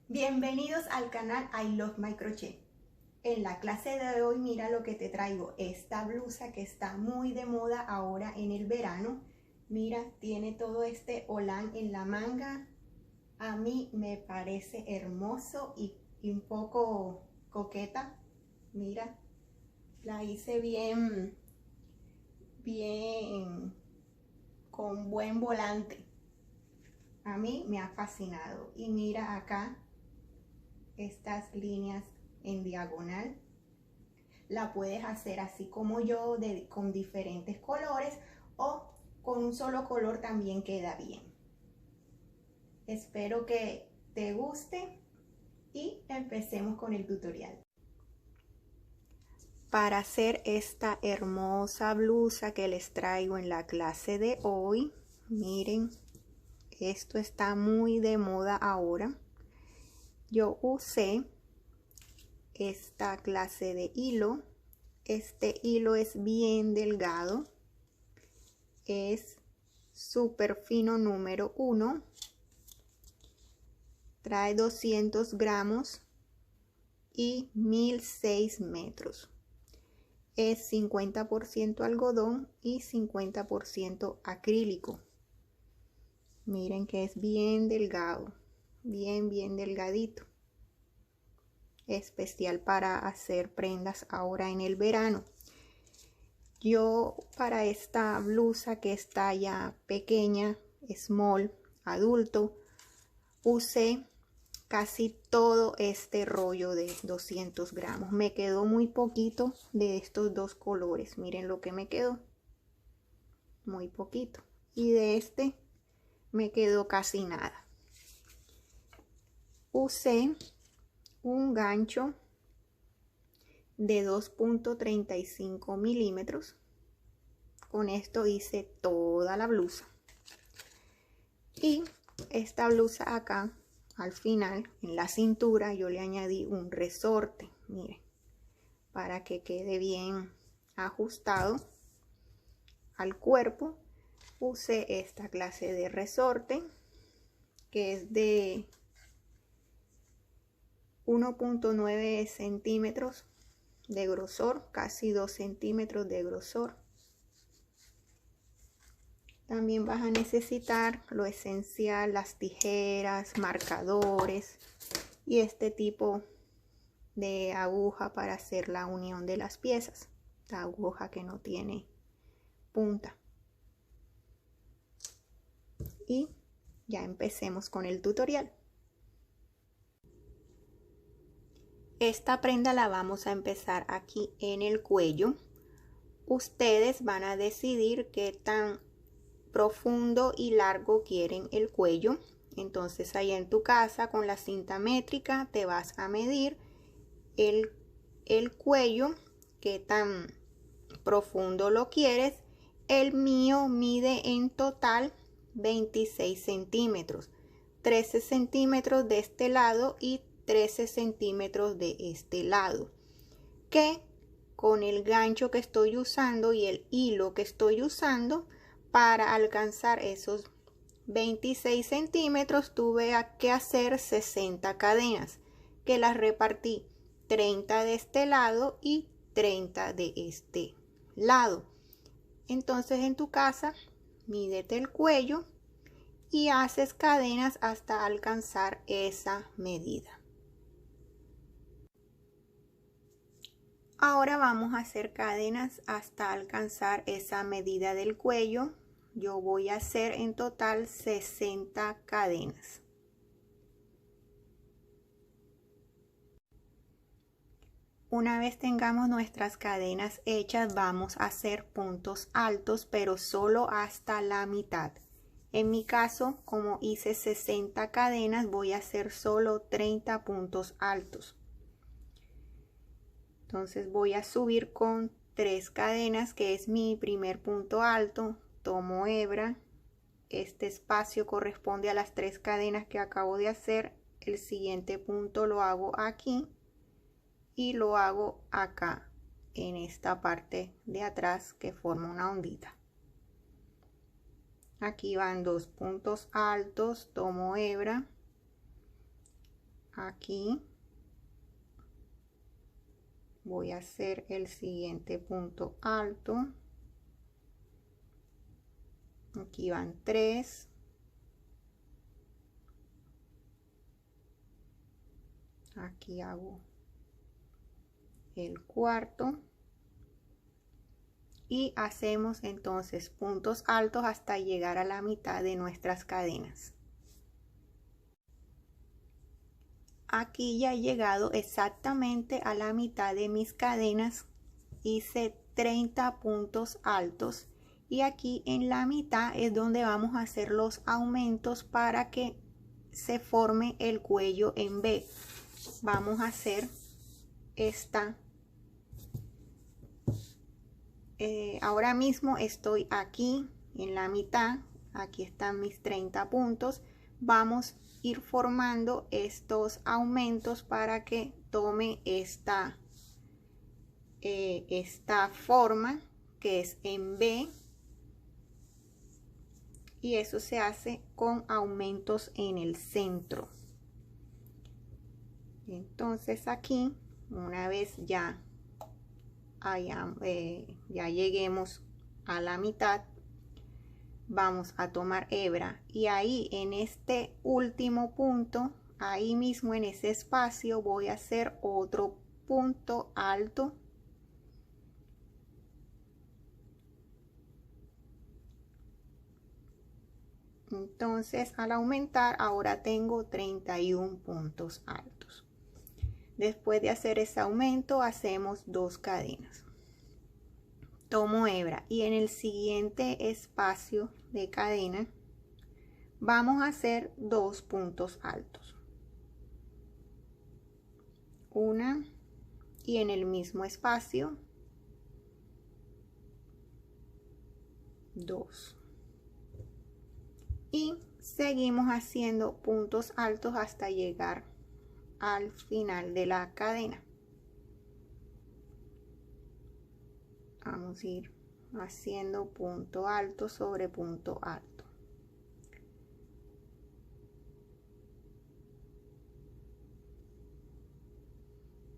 Bienvenidos al canal I Love My Crochet. En la clase de hoy mira lo que te traigo, esta blusa que está muy de moda ahora en el verano. Mira, tiene todo este holán en la manga. A mí me parece hermoso y un poco coqueta. Mira, la hice bien con buen volante. A mí me ha fascinado. Y mira acá estas líneas en diagonal. La puedes hacer así como yo, con diferentes colores, o con un solo color también queda bien. Espero que te guste y empecemos con el tutorial. Para hacer esta hermosa blusa que les traigo en la clase de hoy, miren, esto está muy de moda ahora. Yo usé esta clase de hilo. Este hilo es bien delgado, es súper fino número 1, trae 200 gramos y 1006 metros. Es 50% algodón y 50% acrílico. Miren que es bien delgado, bien delgadito. Especial para hacer prendas ahora en el verano. Yo para esta blusa que es talla pequeña, small, adulto, usé casi todo este rollo de 200 gramos. Me quedó muy poquito de estos dos colores. Miren lo que me quedó. Muy poquito. Y de este me quedó casi nada. Usé un gancho de 2.35 milímetros. Con esto hice toda la blusa. Y esta blusa acá, al final, en la cintura, yo le añadí un resorte, miren, para que quede bien ajustado al cuerpo. Usé esta clase de resorte, que es de 1.9 centímetros de grosor, casi 2 centímetros de grosor. También vas a necesitar lo esencial, las tijeras, marcadores y este tipo de aguja para hacer la unión de las piezas. La aguja que no tiene punta. Y ya empecemos con el tutorial. Esta prenda la vamos a empezar aquí en el cuello. Ustedes van a decidir qué tan profundo y largo quieren el cuello. Entonces ahí en tu casa con la cinta métrica te vas a medir el cuello, qué tan profundo lo quieres. El mío mide en total 26 centímetros, 13 centímetros de este lado y 13 centímetros de este lado, que con el gancho que estoy usando y el hilo que estoy usando para alcanzar esos 26 centímetros tuve que hacer 60 cadenas, que las repartí 30 de este lado y 30 de este lado. Entonces en tu casa mídete el cuello y haces cadenas hasta alcanzar esa medida. Ahora vamos a hacer cadenas hasta alcanzar esa medida del cuello. Yo voy a hacer en total 60 cadenas. Una vez tengamos nuestras cadenas hechas, vamos a hacer puntos altos, pero solo hasta la mitad. En mi caso, como hice 60 cadenas, voy a hacer solo 30 puntos altos. Entonces voy a subir con 3 cadenas, que es mi primer punto alto. Tomo hebra. Este espacio corresponde a las 3 cadenas que acabo de hacer. El siguiente punto lo hago aquí y lo hago acá en esta parte de atrás que forma una ondita. Aquí van 2 puntos altos, tomo hebra, aquí voy a hacer el siguiente punto alto. Aquí van 3. Aquí hago el cuarto. Y hacemos entonces puntos altos hasta llegar a la mitad de nuestras cadenas. Aquí ya he llegado exactamente a la mitad de mis cadenas. Hice 30 puntos altos y aquí en la mitad es donde vamos a hacer los aumentos para que se forme el cuello en V. Vamos a hacer esta. Ahora mismo estoy aquí en la mitad. Aquí están mis 30 puntos. Vamos a ir formando estos aumentos para que tome esta forma que es en V, y eso se hace con aumentos en el centro. Entonces aquí, una vez ya lleguemos a la mitad, vamos a tomar hebra y ahí en este último punto, ahí mismo en ese espacio, voy a hacer otro punto alto. Entonces al aumentar ahora tengo 31 puntos altos. Después de hacer ese aumento hacemos 2 cadenas. Tomo hebra y en el siguiente espacio de cadena vamos a hacer 2 puntos altos. Una y en el mismo espacio 2. Y seguimos haciendo puntos altos hasta llegar al final de la cadena. Vamos a ir haciendo punto alto sobre punto alto.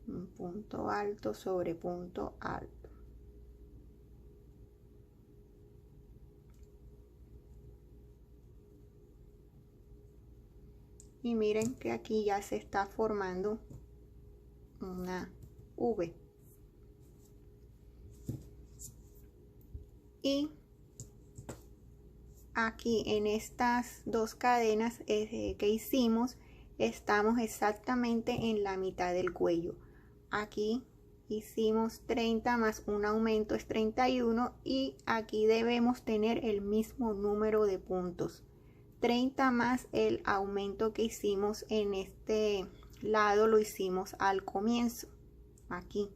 Un punto alto sobre punto alto. Y miren que aquí ya se está formando una V. Y aquí en estas 2 cadenas que hicimos, estamos exactamente en la mitad del cuello. Aquí hicimos 30 más un aumento es 31 y aquí debemos tener el mismo número de puntos. 30 más el aumento que hicimos en este lado, lo hicimos al comienzo. Aquí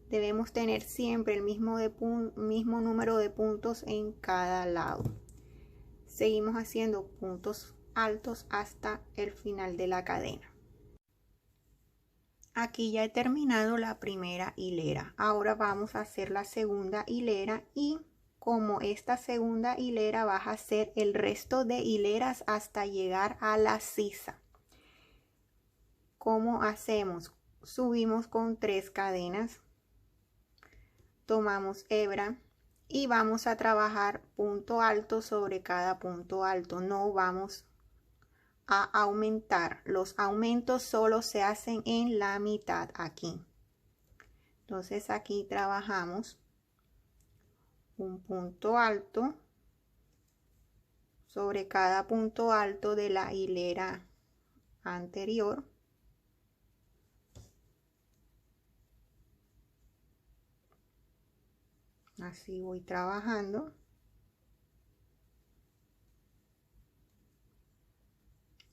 debemos tener siempre el mismo número de puntos en cada lado. Seguimos haciendo puntos altos hasta el final de la cadena. Aquí ya he terminado la primera hilera. Ahora vamos a hacer la segunda hilera y como esta segunda hilera vas a hacer el resto de hileras hasta llegar a la sisa. ¿Cómo hacemos? Subimos con 3 cadenas, tomamos hebra y vamos a trabajar punto alto sobre cada punto alto. No vamos a aumentar. Los aumentos solo se hacen en la mitad aquí. Entonces aquí trabajamos un punto alto sobre cada punto alto de la hilera anterior. Así voy trabajando.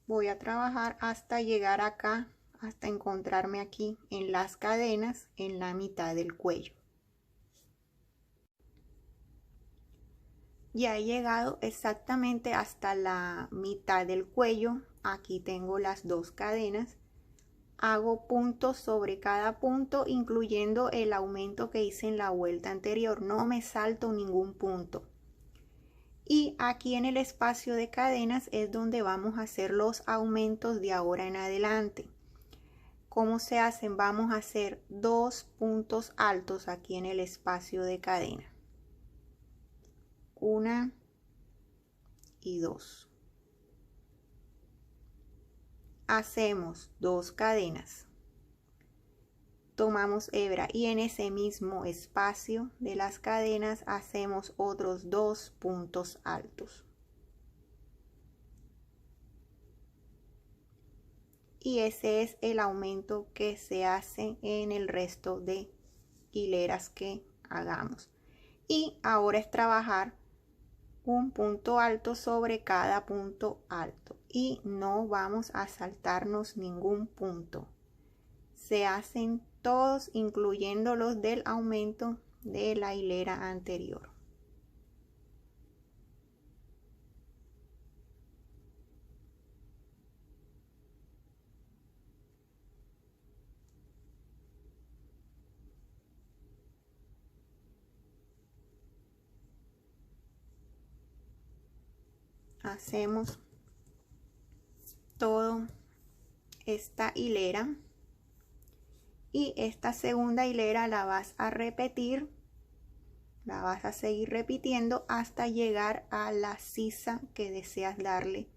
Voy a trabajar hasta llegar acá, hasta encontrarme aquí en las cadenas en la mitad del cuello. Ya he llegado exactamente hasta la mitad del cuello. Aquí tengo las 2 cadenas. Hago puntos sobre cada punto, incluyendo el aumento que hice en la vuelta anterior. No me salto ningún punto. Y aquí en el espacio de cadenas es donde vamos a hacer los aumentos de ahora en adelante. ¿Cómo se hacen? Vamos a hacer 2 puntos altos aquí en el espacio de cadena. 1 y 2. Hacemos 2 cadenas. Tomamos hebra y en ese mismo espacio de las cadenas hacemos otros 2 puntos altos. Y ese es el aumento que se hace en el resto de hileras que hagamos. Y ahora es trabajar un punto alto sobre cada punto alto y no vamos a saltarnos ningún punto. Se hacen todos, incluyendo los del aumento de la hilera anterior. Hacemos toda esta hilera y esta segunda hilera la vas a repetir, la vas a seguir repitiendo hasta llegar a la sisa que deseas darle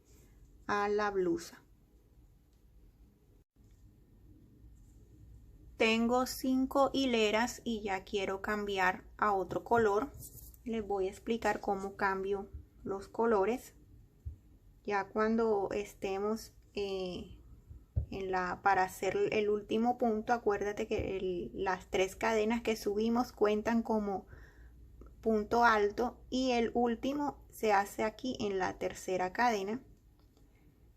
a la blusa. Tengo 5 hileras y ya quiero cambiar a otro color. Les voy a explicar cómo cambio los colores. Ya cuando estemos para hacer el último punto, acuérdate que las 3 cadenas que subimos cuentan como punto alto y el último se hace aquí en la tercera cadena.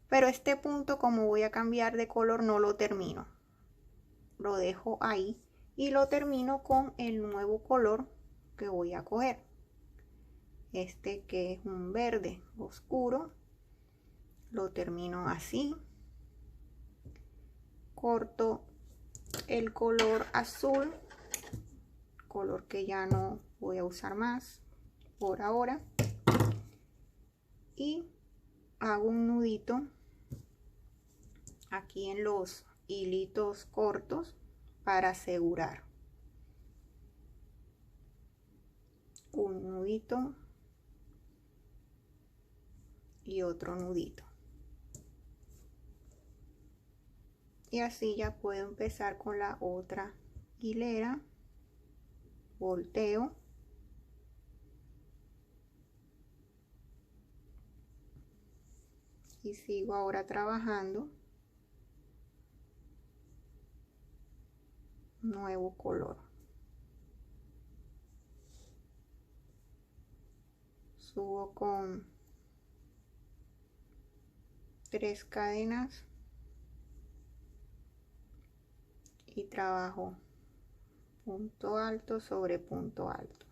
Pero este punto, como voy a cambiar de color, no lo termino. Lo dejo ahí y lo termino con el nuevo color que voy a coger. Este que es un verde oscuro. Lo termino así, corto el color azul, color que ya no voy a usar más por ahora, y hago un nudito aquí en los hilitos cortos para asegurar. Un nudito y otro nudito. Y así ya puedo empezar con la otra hilera. Volteo. Y sigo ahora trabajando. Nuevo color. Subo con 3 cadenas. Y trabajo punto alto sobre punto alto.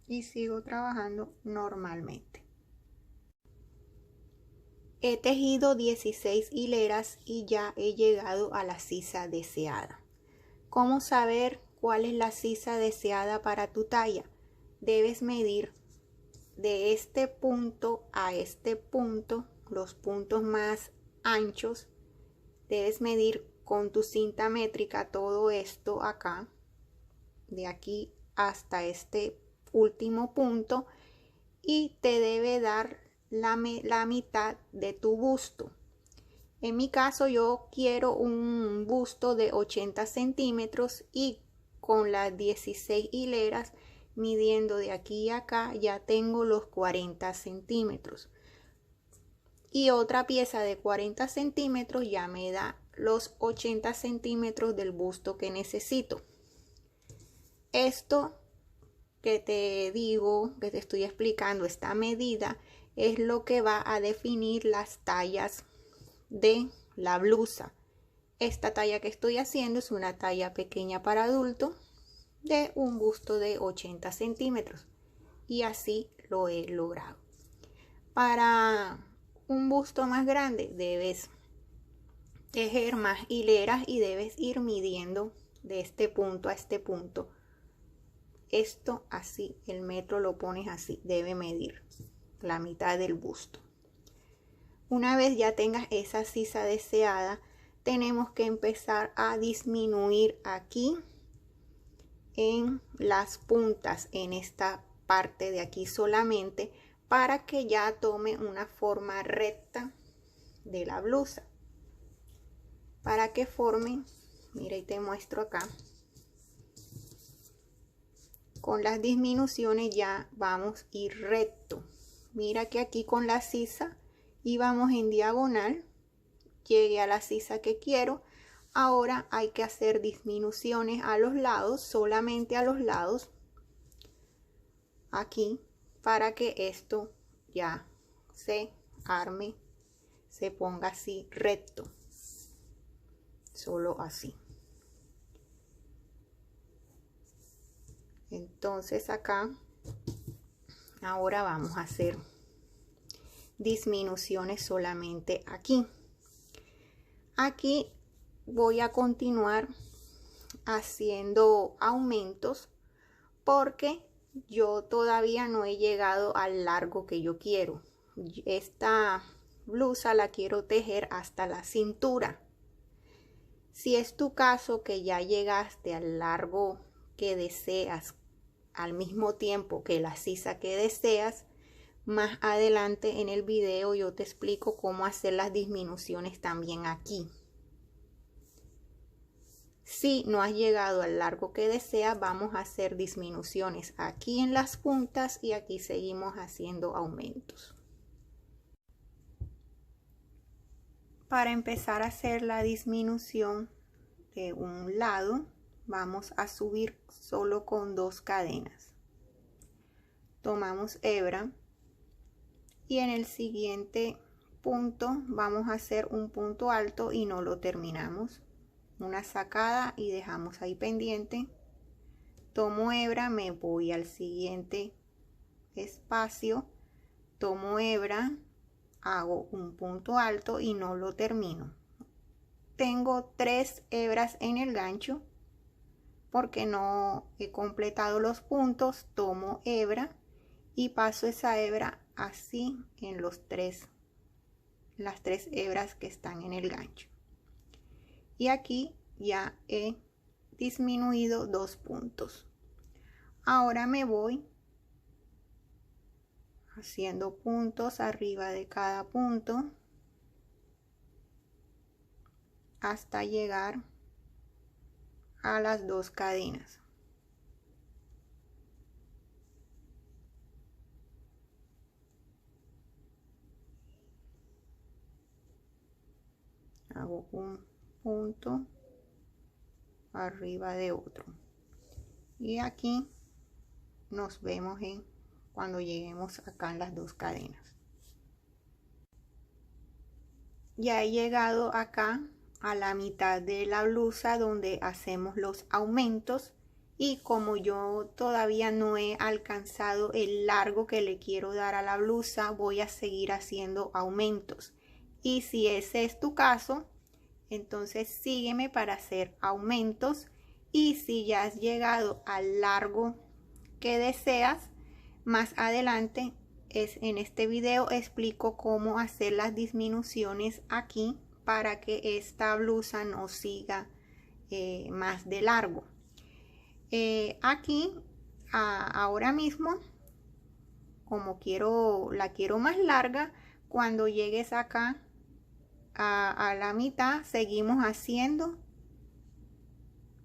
Y sigo trabajando normalmente. He tejido 16 hileras y ya he llegado a la sisa deseada. ¿Cómo saber cuál es la sisa deseada para tu talla? Debes medir de este punto a este punto, los puntos más anchos. Debes medir con tu cinta métrica todo esto acá, de aquí hasta este último punto, y te debe dar la mitad de tu busto. En mi caso yo quiero un busto de 80 centímetros y con las 16 hileras midiendo de aquí a acá ya tengo los 40 centímetros. Y otra pieza de 40 centímetros ya me da los 80 centímetros del busto que necesito. Esto que te digo, que te estoy explicando, esta medida es lo que va a definir las tallas de la blusa. Esta talla que estoy haciendo es una talla pequeña para adulto de un busto de 80 centímetros y así lo he logrado. Para un busto más grande debes tejer más hileras y debes ir midiendo de este punto a este punto esto así, el metro lo pones así, debe medir la mitad del busto. Una vez ya tengas esa sisa deseada, tenemos que empezar a disminuir aquí en las puntas, en esta parte de aquí solamente, para que ya tome una forma recta de la blusa. Para que forme, mira, y te muestro acá. Con las disminuciones ya vamos a ir recto. Mira que aquí con la sisa íbamos en diagonal, llegué a la sisa que quiero. Ahora hay que hacer disminuciones a los lados, solamente a los lados, aquí, para que esto ya se arme, se ponga así recto, solo así. Entonces acá, ahora vamos a hacer disminuciones solamente aquí. Aquí voy a continuar haciendo aumentos porque yo todavía no he llegado al largo que yo quiero. Esta blusa la quiero tejer hasta la cintura. Si es tu caso que ya llegaste al largo que deseas al mismo tiempo que la sisa que deseas, más adelante en el video yo te explico cómo hacer las disminuciones también aquí. Si no has llegado al largo que deseas, vamos a hacer disminuciones aquí en las puntas y aquí seguimos haciendo aumentos. Para empezar a hacer la disminución de un lado, vamos a subir solo con 2 cadenas. Tomamos hebra y en el siguiente punto vamos a hacer un punto alto y no lo terminamos. Una sacada y dejamos ahí pendiente. Tomo hebra, me voy al siguiente espacio, tomo hebra, hago un punto alto y no lo termino. Tengo 3 hebras en el gancho porque no he completado los puntos. Tomo hebra y paso esa hebra así en las 3 hebras que están en el gancho. Y aquí ya he disminuido 2 puntos. Ahora me voy haciendo puntos arriba de cada punto hasta llegar a las 2 cadenas. Hago un punto arriba de otro y aquí nos vemos cuando lleguemos acá en las 2 cadenas. Ya he llegado acá a la mitad de la blusa donde hacemos los aumentos y como yo todavía no he alcanzado el largo que le quiero dar a la blusa, voy a seguir haciendo aumentos. Y si ese es tu caso, entonces sígueme para hacer aumentos. Y si ya has llegado al largo que deseas, más adelante en este video explico cómo hacer las disminuciones aquí para que esta blusa no siga más de largo. Aquí ahora mismo, como la quiero más larga, cuando llegues acá a la mitad, seguimos haciendo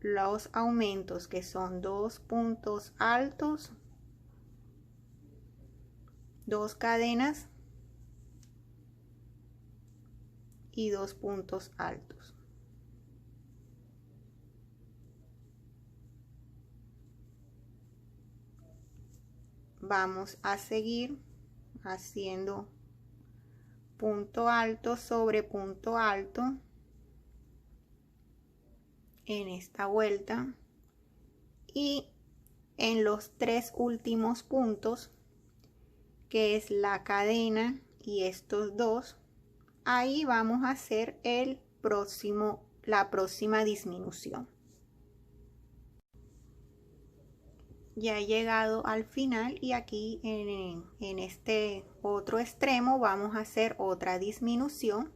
los aumentos, que son 2 puntos altos, 2 cadenas y 2 puntos altos. Vamos a seguir haciendo punto alto sobre punto alto en esta vuelta y en los 3 últimos puntos, que es la cadena y estos 2, ahí vamos a hacer la próxima disminución. Ya he llegado al final y aquí en este otro extremo vamos a hacer otra disminución.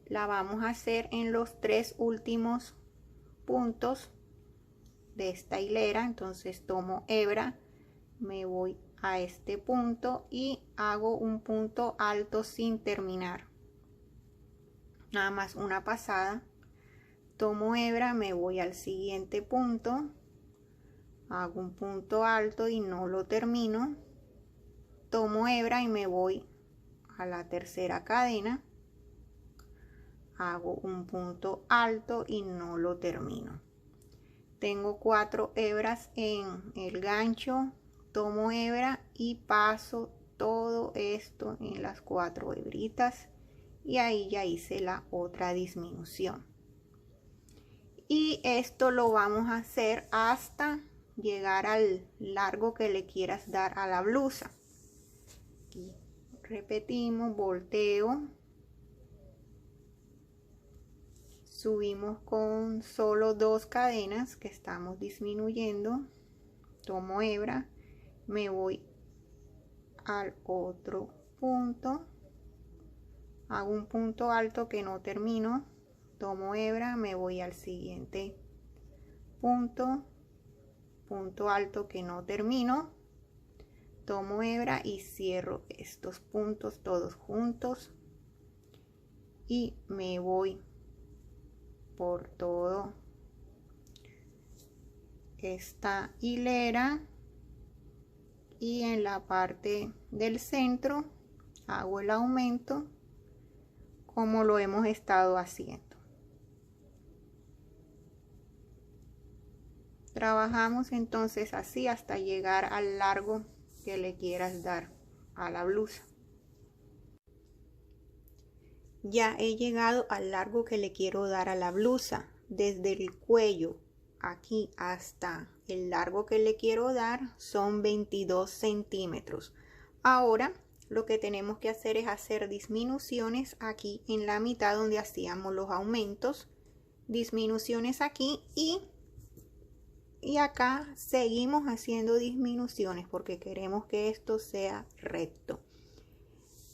La vamos a hacer en los 3 últimos puntos de esta hilera. Entonces tomo hebra, me voy a este punto y hago un punto alto sin terminar, nada más una pasada. Tomo hebra, me voy al siguiente punto, hago un punto alto y no lo termino. Tomo hebra y me voy a la tercera cadena, hago un punto alto y no lo termino. Tengo 4 hebras en el gancho, tomo hebra y paso todo esto en las 4 hebritas y ahí ya hice la otra disminución. Y esto lo vamos a hacer hasta llegar al largo que le quieras dar a la blusa. Aquí repetimos, volteo, subimos con solo 2 cadenas que estamos disminuyendo, tomo hebra, me voy al otro punto, hago un punto alto que no termino, tomo hebra, me voy al siguiente punto, punto alto que no termino, tomo hebra y cierro estos puntos todos juntos y me voy por todo esta hilera y en la parte del centro hago el aumento como lo hemos estado haciendo. Trabajamos entonces así hasta llegar al largo que le quieras dar a la blusa. Ya he llegado al largo que le quiero dar a la blusa, desde el cuello aquí hasta el largo que le quiero dar son 22 centímetros. Ahora lo que tenemos que hacer es hacer disminuciones aquí en la mitad donde hacíamos los aumentos, disminuciones aquí y acá seguimos haciendo disminuciones porque queremos que esto sea recto.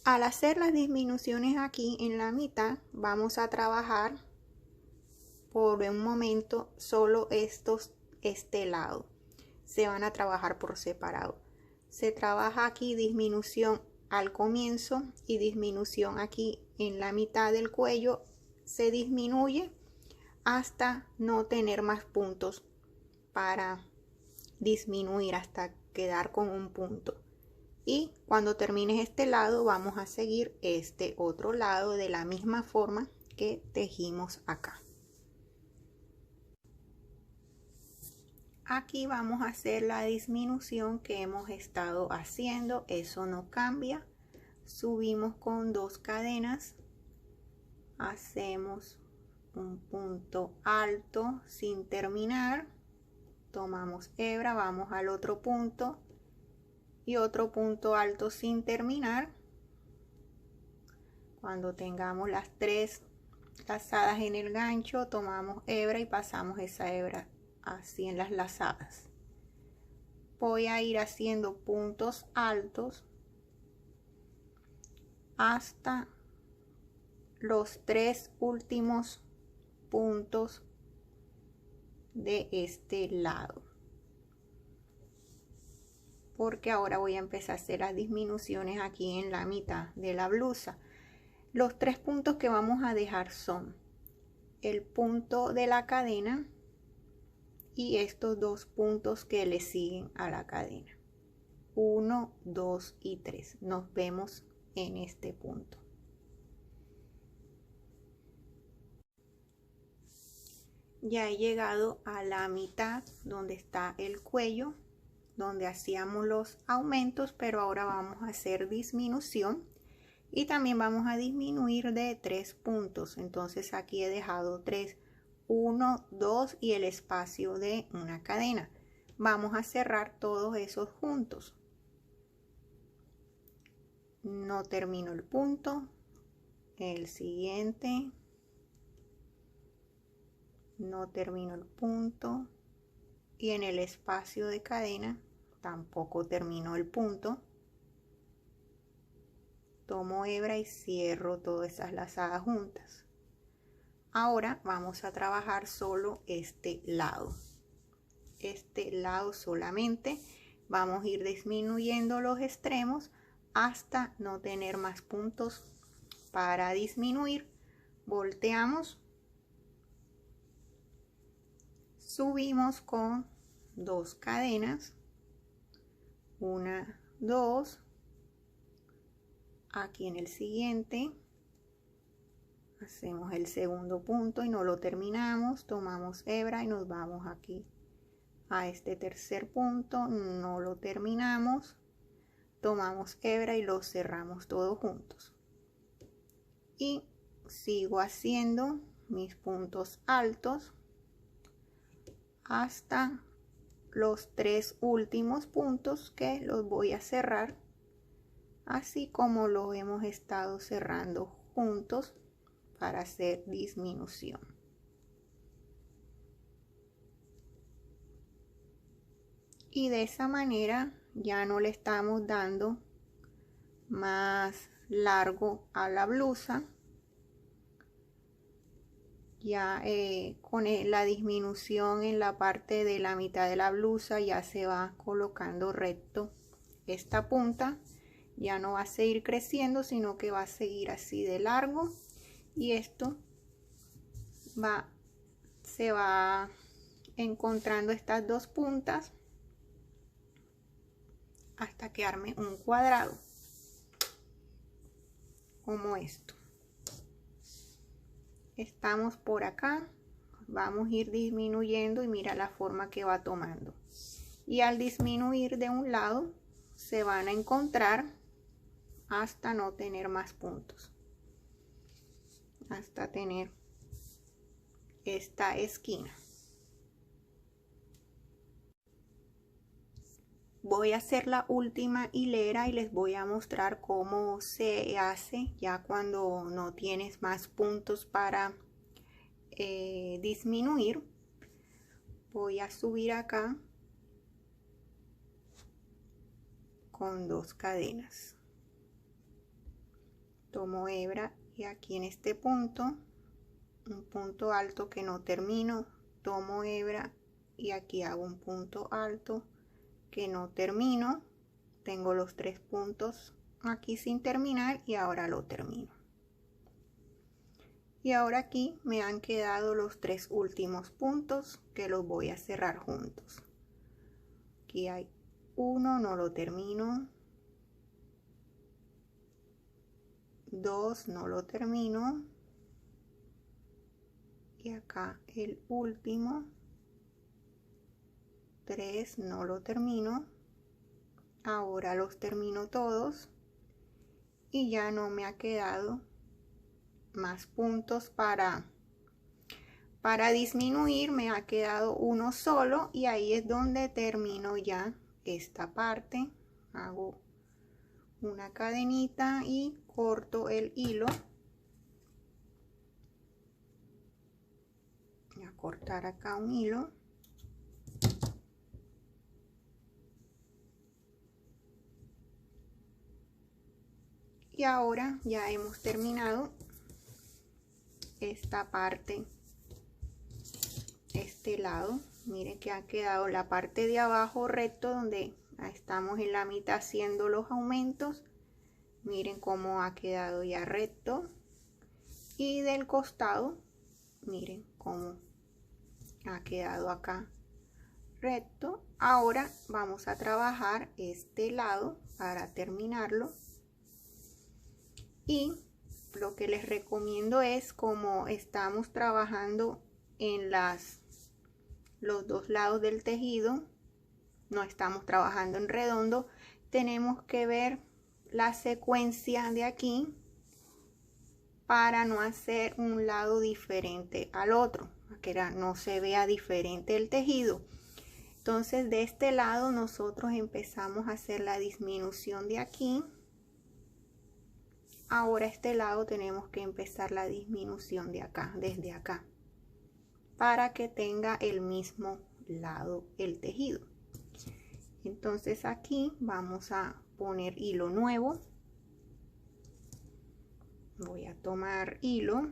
Al hacer las disminuciones aquí en la mitad vamos a trabajar por un momento solo este lado, se van a trabajar por separado. Se trabaja aquí disminución al comienzo y disminución aquí en la mitad del cuello, se disminuye hasta no tener más puntos para disminuir, hasta quedar con un punto. Y cuando termines este lado vamos a seguir este otro lado de la misma forma que tejimos acá. Aquí vamos a hacer la disminución que hemos estado haciendo, eso no cambia. Subimos con 2 cadenas, hacemos un punto alto sin terminar, tomamos hebra, vamos al otro punto y otro punto alto sin terminar. Cuando tengamos las 3 lazadas en el gancho, tomamos hebra y pasamos esa hebra así en las lazadas. Voy a ir haciendo puntos altos hasta los 3 últimos puntos de este lado, porque ahora voy a empezar a hacer las disminuciones aquí en la mitad de la blusa. Los 3 puntos que vamos a dejar son el punto de la cadena y estos 2 puntos que le siguen a la cadena, 1, 2 y 3. Nos vemos en este punto. Ya he llegado a la mitad donde está el cuello, donde hacíamos los aumentos, pero ahora vamos a hacer disminución y también vamos a disminuir de 3 puntos. Entonces aquí he dejado 3, 1, 2 y el espacio de una cadena. Vamos a cerrar todos esos juntos. No termino el punto, el siguiente, no termino el punto, y en el espacio de cadena tampoco termino el punto. Tomo hebra y cierro todas esas lazadas juntas. Ahora vamos a trabajar solo este lado solamente. Vamos a ir disminuyendo los extremos hasta no tener más puntos para disminuir. Volteamos, subimos con 2 cadenas, 1, 2, aquí en el siguiente hacemos el segundo punto y no lo terminamos, tomamos hebra y nos vamos aquí a este tercer punto, no lo terminamos, tomamos hebra y lo cerramos todos juntos y sigo haciendo mis puntos altos hasta los 3 últimos puntos, que los voy a cerrar así como lo hemos estado cerrando juntos para hacer disminución. Y de esa manera ya no le estamos dando más largo a la blusa. Ya con la disminución en la parte de la mitad de la blusa ya se va colocando recto esta punta. Ya no va a seguir creciendo, sino que va a seguir así de largo, y esto se va encontrando estas dos puntas hasta que arme un cuadrado como esto. Estamos por acá, vamos a ir disminuyendo y mira la forma que va tomando, y al disminuir de un lado se van a encontrar hasta no tener más puntos, hasta tener esta esquina. Voy a hacer la última hilera y les voy a mostrar cómo se hace ya cuando no tienes más puntos para disminuir. Voy a subir acá con 2 cadenas. Tomo hebra y aquí en este punto, un punto alto que no termino, tomo hebra y aquí hago un punto alto que no termino. Tengo los 3 puntos aquí sin terminar y ahora lo termino. Y ahora aquí me han quedado los 3 últimos puntos que los voy a cerrar juntos. Aquí hay uno, no lo termino. 2, no lo termino. Y acá el último. 3, no lo termino. Ahora los termino todos y ya no me ha quedado más puntos para disminuir. Me ha quedado uno solo y ahí es donde termino ya esta parte. Hago una cadenita y corto el hilo. Voy a cortar acá un hilo. Y ahora ya hemos terminado esta parte, este lado. Miren que ha quedado la parte de abajo recto, donde estamos en la mitad haciendo los aumentos. Miren cómo ha quedado ya recto. Y del costado, miren cómo ha quedado acá recto. Ahora vamos a trabajar este lado para terminarlo. Y lo que les recomiendo es, como estamos trabajando en los 2 lados del tejido, no estamos trabajando en redondo, tenemos que ver la secuencia de aquí para no hacer un lado diferente al otro, que no se vea diferente el tejido. Entonces de este lado nosotros empezamos a hacer la disminución de aquí. Ahora este lado tenemos que empezar la disminución de acá, desde acá, para que tenga el mismo lado el tejido. Entonces aquí vamos a poner hilo nuevo. Voy a tomar hilo.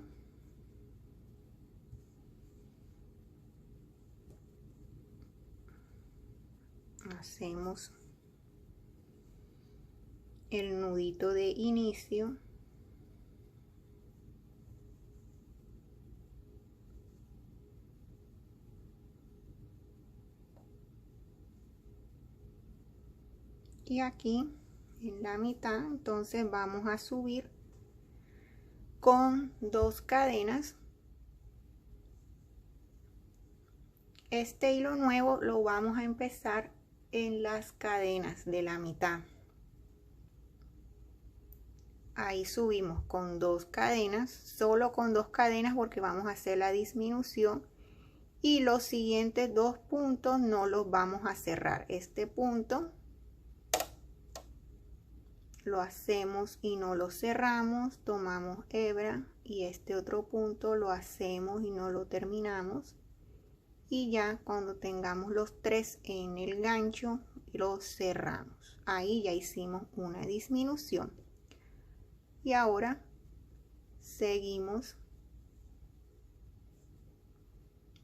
Hacemos el nudito de inicio. Y aquí en la mitad entonces vamos a subir con 2 cadenas. Este hilo nuevo lo vamos a empezar en las cadenas de la mitad. Ahí subimos con 2 cadenas, solo con 2 cadenas porque vamos a hacer la disminución, y los siguientes 2 puntos no los vamos a cerrar. Este punto lo hacemos y no lo cerramos, tomamos hebra, y este otro punto lo hacemos y no lo terminamos, y ya cuando tengamos los 3 en el gancho lo cerramos. Ahí ya hicimos una disminución. Y ahora seguimos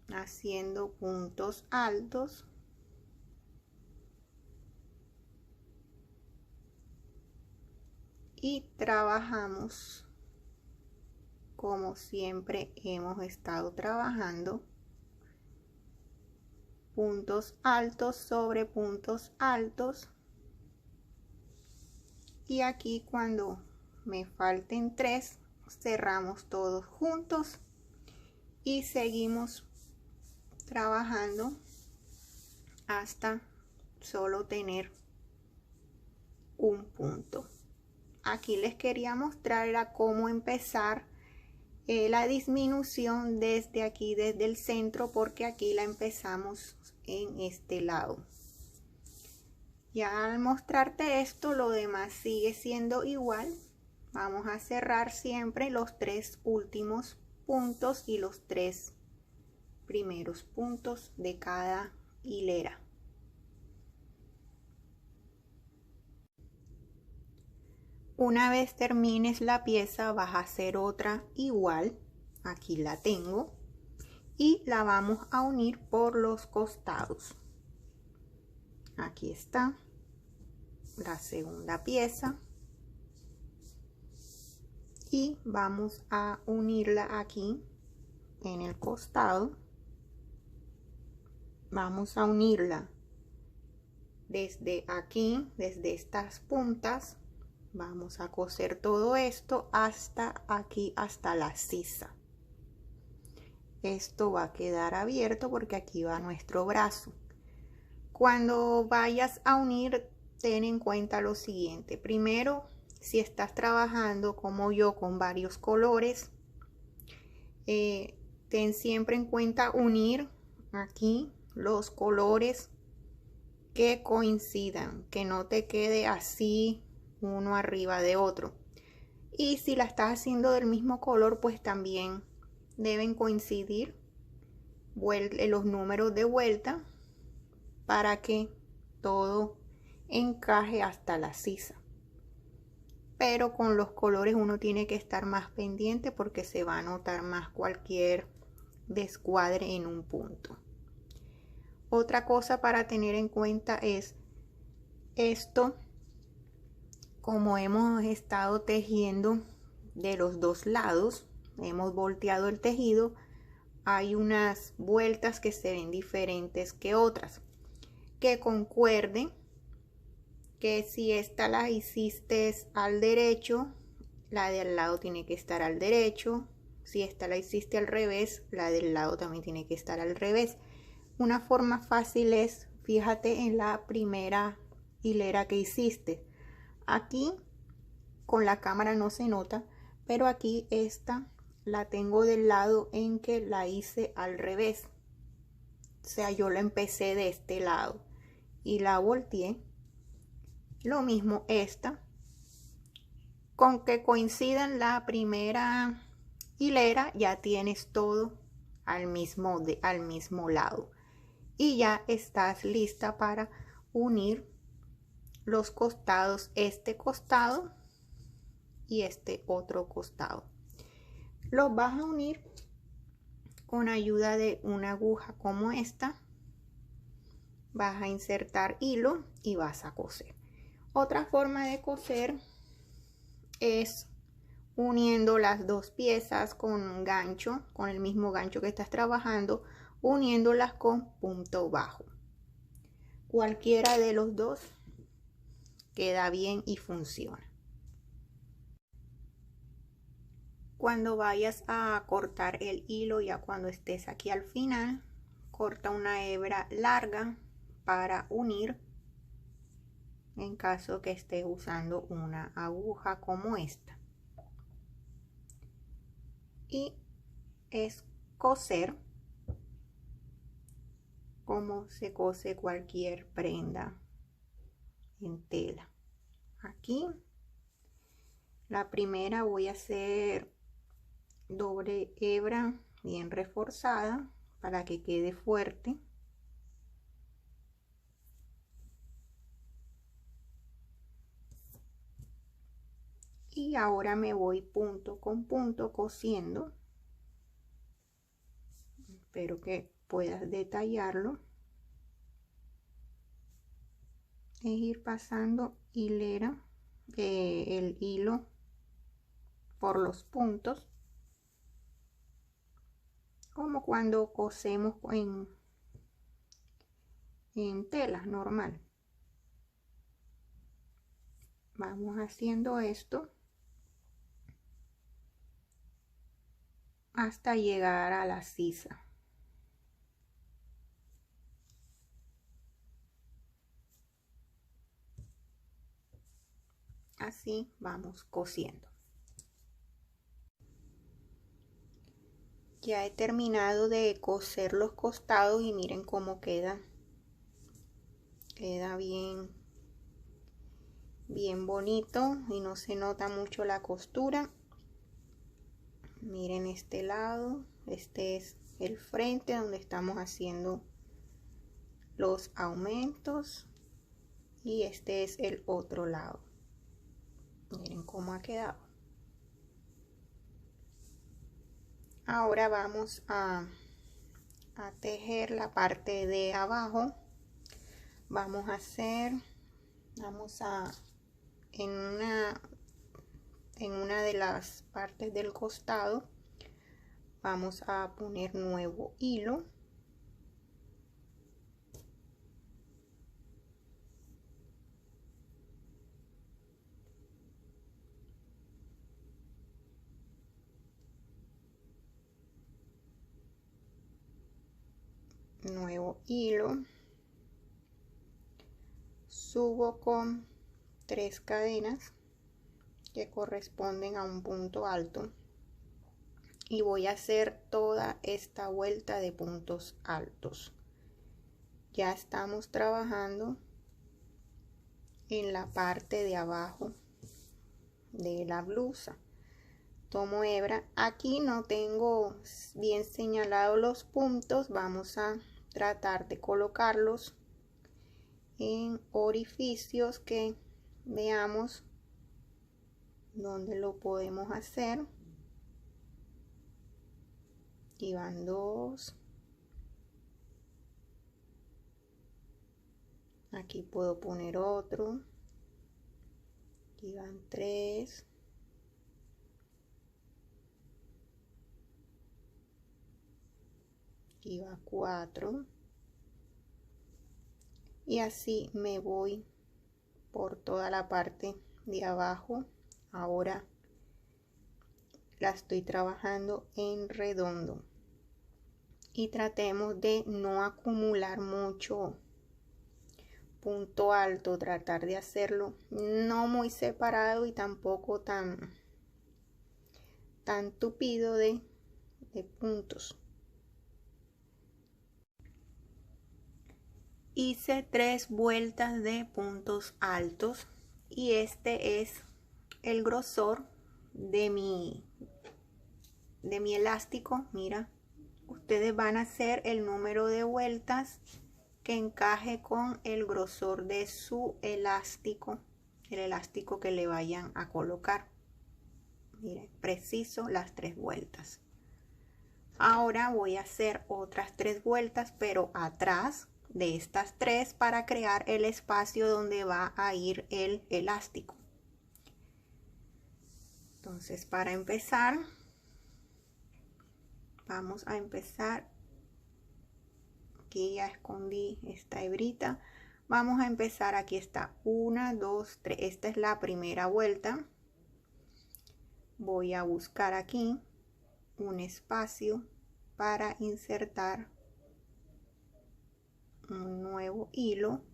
haciendo puntos altos y trabajamos como siempre hemos estado trabajando, puntos altos sobre puntos altos. Y aquí cuando me falten 3 cerramos todos juntos y seguimos trabajando hasta solo tener un punto. Aquí les quería mostrar cómo empezar la disminución desde aquí, desde el centro, porque aquí la empezamos en este lado. Ya al mostrarte esto, lo demás sigue siendo igual. Vamos a cerrar siempre los 3 últimos puntos y los 3 primeros puntos de cada hilera. Una vez termines la pieza vas a hacer otra igual. Aquí la tengo y la vamos a unir por los costados. Aquí está la segunda pieza y vamos a unirla aquí en el costado. Vamos a unirla desde aquí, desde estas puntas. Vamos a coser todo esto hasta aquí, hasta la sisa. Esto va a quedar abierto porque aquí va nuestro brazo. Cuando vayas a unir, ten en cuenta lo siguiente. Primero, si estás trabajando como yo con varios colores, ten siempre en cuenta unir aquí los colores que coincidan, que no te quede así uno arriba de otro. Y si la estás haciendo del mismo color, pues también deben coincidir los números de vuelta para que todo encaje hasta la sisa. Pero con los colores uno tiene que estar más pendiente porque se va a notar más cualquier descuadre en un punto. Otra cosa para tener en cuenta es esto. Como hemos estado tejiendo de los 2 lados, hemos volteado el tejido, hay unas vueltas que se ven diferentes que otras. Que concuerde que si esta la hiciste al derecho, la de al lado tiene que estar al derecho. Si esta la hiciste al revés, la del lado también tiene que estar al revés. Una forma fácil es, fíjate en la primera hilera que hiciste. Aquí con la cámara no se nota, pero aquí esta la tengo del lado en que la hice al revés. O sea, yo la empecé de este lado y la volteé. Lo mismo esta, con que coincidan la primera hilera ya tienes todo al mismo lado. y ya estás lista para unir los costados, este costado y este otro costado. Los vas a unir con ayuda de una aguja como esta. Vas a insertar hilo y vas a coser. Otra forma de coser es uniendo las dos piezas con un gancho, con el mismo gancho que estás trabajando, uniéndolas con punto bajo. Cualquiera de los dos queda bien y funciona. Cuando vayas a cortar el hilo, ya cuando estés aquí al final, corta una hebra larga para unir, en caso que estés usando una aguja como esta. Y es coser como se cose cualquier prenda en tela. Aquí la primera voy a hacer doble hebra bien reforzada para que quede fuerte. Y ahora me voy punto con punto cosiendo. Espero que puedas detallarlo. Es ir pasando hilera, el hilo por los puntos, como cuando cosemos en tela normal. Vamos haciendo esto hasta llegar a la sisa. Así vamos cosiendo. Ya he terminado de coser los costados y miren cómo queda. Queda bien bonito y no se nota mucho la costura. Miren este lado, este es el frente donde estamos haciendo los aumentos y este es el otro lado. Miren cómo ha quedado. Ahora vamos a tejer la parte de abajo. Vamos a en una de las partes del costado vamos a poner nuevo hilo. Subo con 3 cadenas que corresponden a un punto alto y voy a hacer toda esta vuelta de puntos altos. Ya estamos trabajando en la parte de abajo de la blusa. Tomo hebra, aquí no tengo bien señalados los puntos, vamos a tratar de colocarlos en orificios que veamos dónde lo podemos hacer. Aquí van 2, aquí puedo poner otro, aquí van 3, aquí va 4 y así me voy por toda la parte de abajo. Ahora la estoy trabajando en redondo y tratemos de no acumular mucho punto alto, tratar de hacerlo no muy separado y tampoco tan tupido de puntos. Hice 3 vueltas de puntos altos y este es el grosor de mi elástico. Mira, ustedes van a hacer el número de vueltas que encaje con el grosor de su elástico, el elástico que le vayan a colocar. Miren, preciso las 3 vueltas. Ahora voy a hacer otras 3 vueltas, pero atrás de estas 3 para crear el espacio donde va a ir el elástico. Entonces, para empezar, vamos a empezar. Aquí ya escondí esta hebrita. Vamos a empezar, aquí está 1, 2, 3. Esta es la primera vuelta. Voy a buscar aquí un espacio para insertar un nuevo hilo.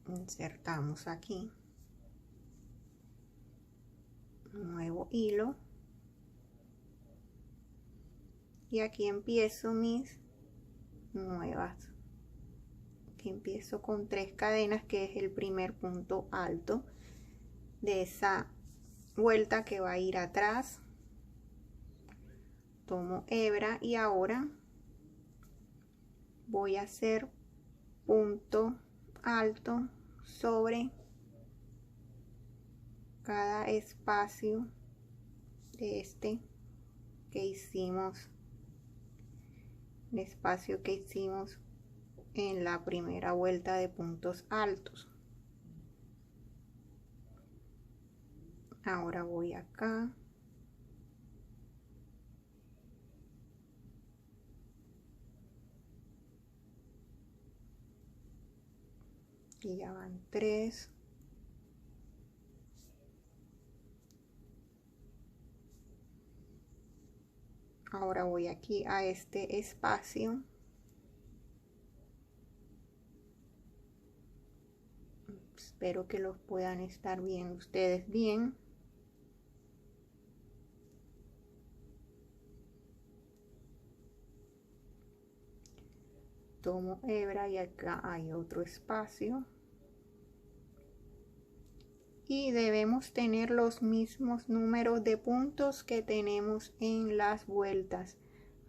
Insertamos aquí un nuevo hilo. Y aquí empiezo mis nuevas. Aquí empiezo con 3 cadenas, que es el primer punto alto de esa vuelta que va a ir atrás. Tomo hebra y ahora voy a hacer punto alto sobre cada espacio de este que hicimos, el espacio que hicimos en la primera vuelta de puntos altos. Ahora voy acá, y ya van 3. Ahora voy aquí a este espacio. Espero que los puedan estar viendo ustedes bien. Tomo hebra y acá hay otro espacio. Y debemos tener los mismos números de puntos que tenemos en las vueltas.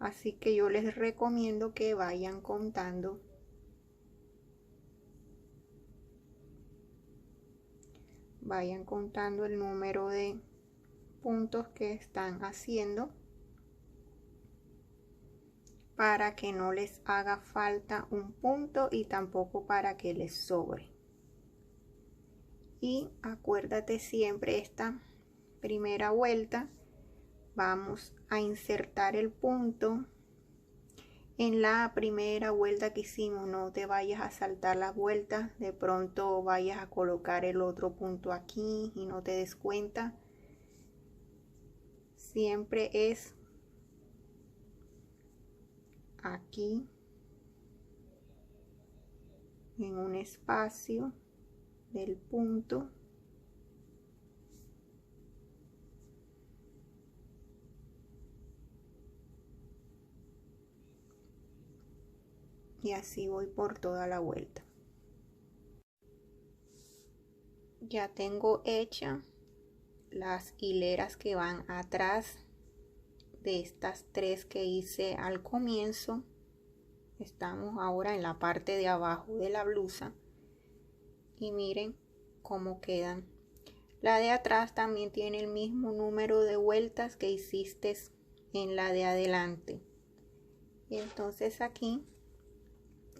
Así que yo les recomiendo que vayan contando. Vayan contando el número de puntos que están haciendo para que no les haga falta un punto y tampoco para que les sobre. Y acuérdate siempre, esta primera vuelta vamos a insertar el punto en la primera vuelta que hicimos. No te vayas a saltar las vueltas, de pronto vayas a colocar el otro punto aquí y no te des cuenta. Siempre es aquí en un espacio del punto. Y así voy por toda la vuelta. Ya tengo hecha las hileras que van atrás de estas 3 que hice al comienzo. Estamos ahora en la parte de abajo de la blusa y miren cómo quedan. La de atrás también tiene el mismo número de vueltas que hiciste en la de adelante. Y entonces aquí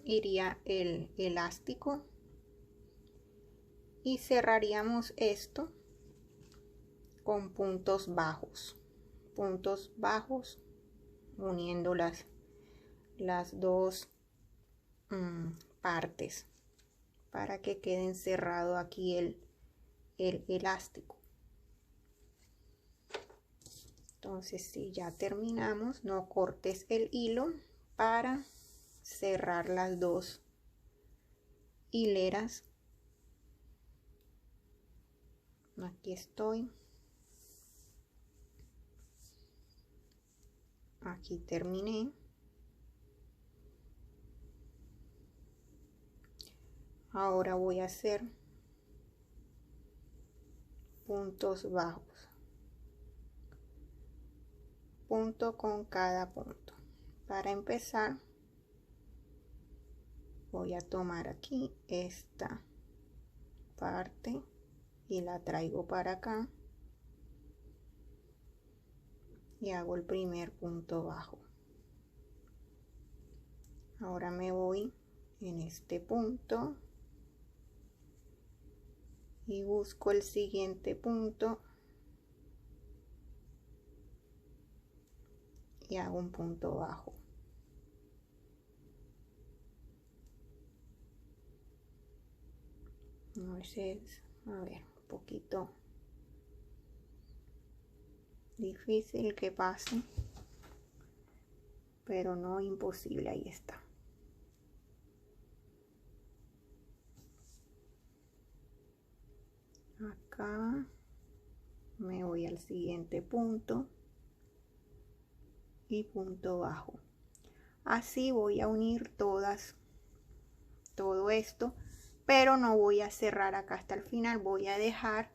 iría el elástico y cerraríamos esto con puntos bajos uniendo las dos partes para que queden cerrado aquí el elástico. Entonces, si ya terminamos, no cortes el hilo para cerrar las 2 hileras. Aquí estoy. Aquí terminé. Ahora voy a hacer puntos bajos, punto con cada punto. Para empezar, voy a tomar aquí esta parte y la traigo para acá y hago el primer punto bajo. Ahora me voy en este punto y busco el siguiente punto y hago un punto bajo. A veces, a ver, un poquito difícil que pase, pero no imposible. Ahí está. Acá me voy al siguiente punto y punto bajo. Así voy a unir todo esto, pero no voy a cerrar acá hasta el final. Voy a dejar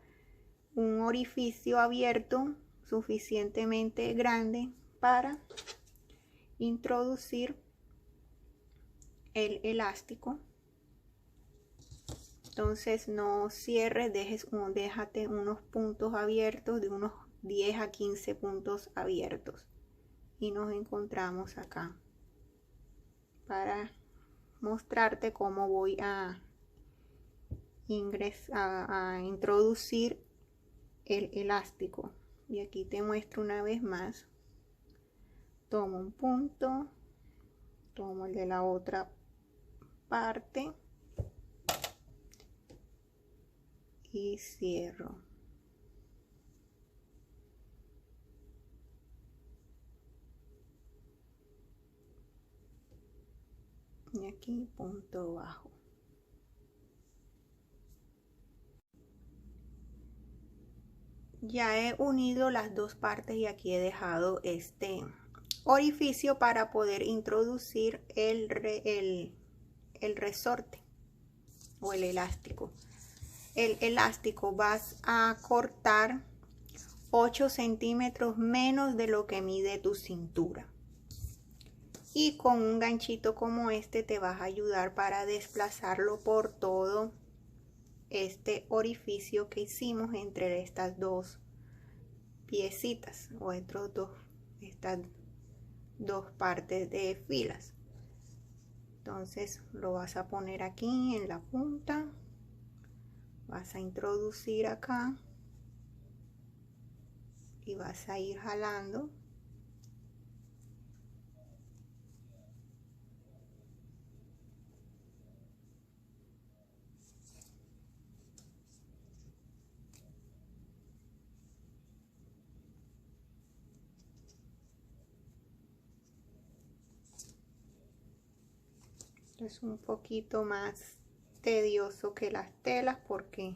un orificio abierto suficientemente grande para introducir el elástico. Entonces no cierres, déjate unos puntos abiertos, de unos 10 a 15 puntos abiertos, y nos encontramos acá para mostrarte cómo voy a introducir el elástico. Y aquí te muestro una vez más. Tomo un punto, tomo el de la otra parte y cierro. Y aquí punto bajo. Ya he unido las dos partes y aquí he dejado este orificio para poder introducir el resorte o el elástico. El elástico vas a cortar 8 centímetros menos de lo que mide tu cintura, y con un ganchito como este te vas a ayudar para desplazarlo por todo este orificio que hicimos entre estas dos piecitas o estas dos partes de filas. Entonces lo vas a poner aquí en la punta, vas a introducir acá y vas a ir jalando. Es un poquito más tedioso que las telas porque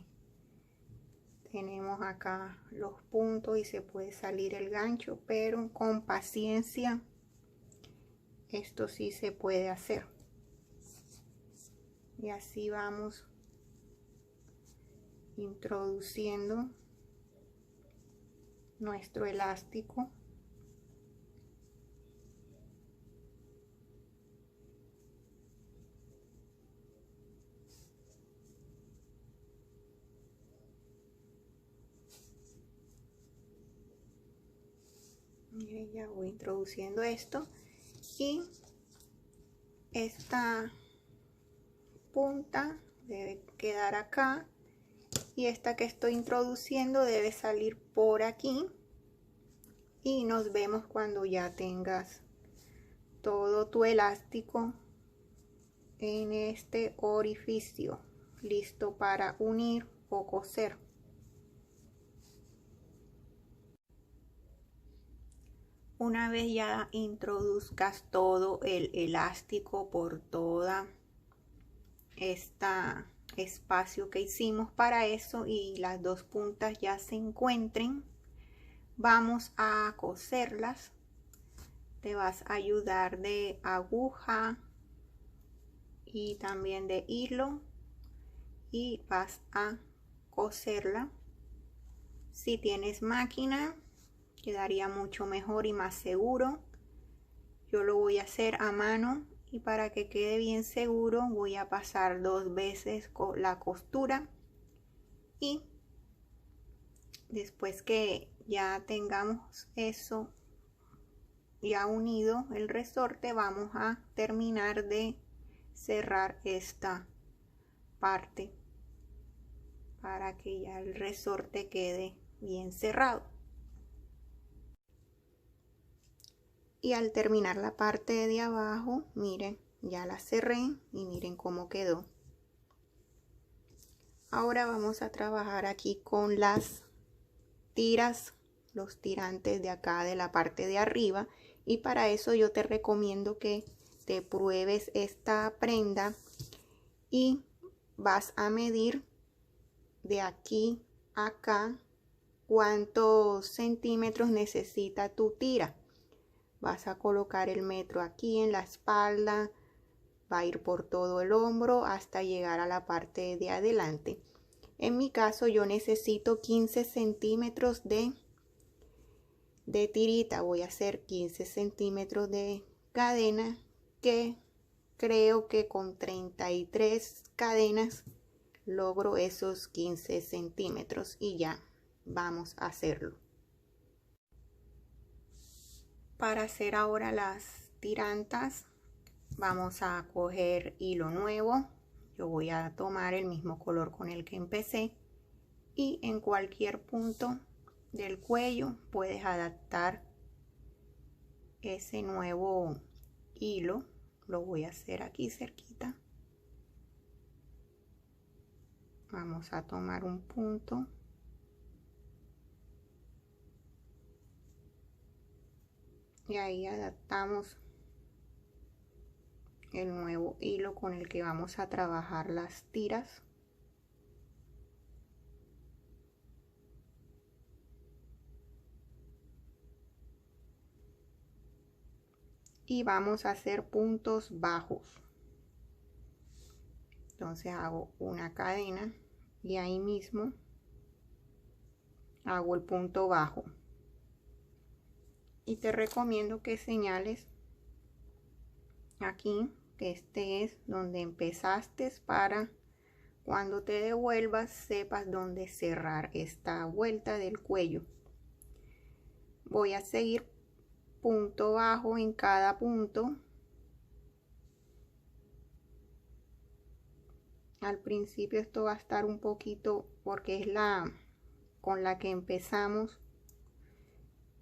tenemos acá los puntos y se puede salir el gancho, pero con paciencia esto sí se puede hacer. Y así vamos introduciendo nuestro elástico. Miren, ya voy introduciendo esto y esta punta debe quedar acá y esta que estoy introduciendo debe salir por aquí, y nos vemos cuando ya tengas todo tu elástico en este orificio listo para unir o coser. Una vez ya introduzcas todo el elástico por toda este espacio que hicimos para eso y las dos puntas ya se encuentren, vamos a coserlas. Te vas a ayudar de aguja y también de hilo y vas a coserla. Si tienes máquina quedaría mucho mejor y más seguro. Yo lo voy a hacer a mano y para que quede bien seguro voy a pasar 2 veces con la costura y después que ya tengamos eso ya unido el resorte, vamos a terminar de cerrar esta parte para que ya el resorte quede bien cerrado. Y al terminar la parte de abajo, miren, ya la cerré y miren cómo quedó. Ahora vamos a trabajar aquí con las tiras, los tirantes de acá de la parte de arriba, y para eso yo te recomiendo que te pruebes esta prenda y vas a medir de aquí a acá cuántos centímetros necesita tu tira. Vas a colocar el metro aquí en la espalda, va a ir por todo el hombro hasta llegar a la parte de adelante. En mi caso yo necesito 15 centímetros de tirita. Voy a hacer 15 centímetros de cadena, que creo que con 33 cadenas logro esos 15 centímetros y ya vamos a hacerlo. Para hacer ahora las tirantas vamos a coger hilo nuevo. Yo voy a tomar el mismo color con el que empecé y en cualquier punto del cuello puedes adaptar ese nuevo hilo. Lo voy a hacer aquí cerquita. Vamos a tomar un punto y ahí adaptamos el nuevo hilo con el que vamos a trabajar las tiras. Y vamos a hacer puntos bajos. Entonces hago una cadena y ahí mismo hago el punto bajo. Y te recomiendo que señales aquí que este es donde empezaste, para cuando te devuelvas sepas dónde cerrar esta vuelta del cuello. Voy a seguir punto bajo en cada punto. Al principio esto va a estar un poquito porque es la con la que empezamos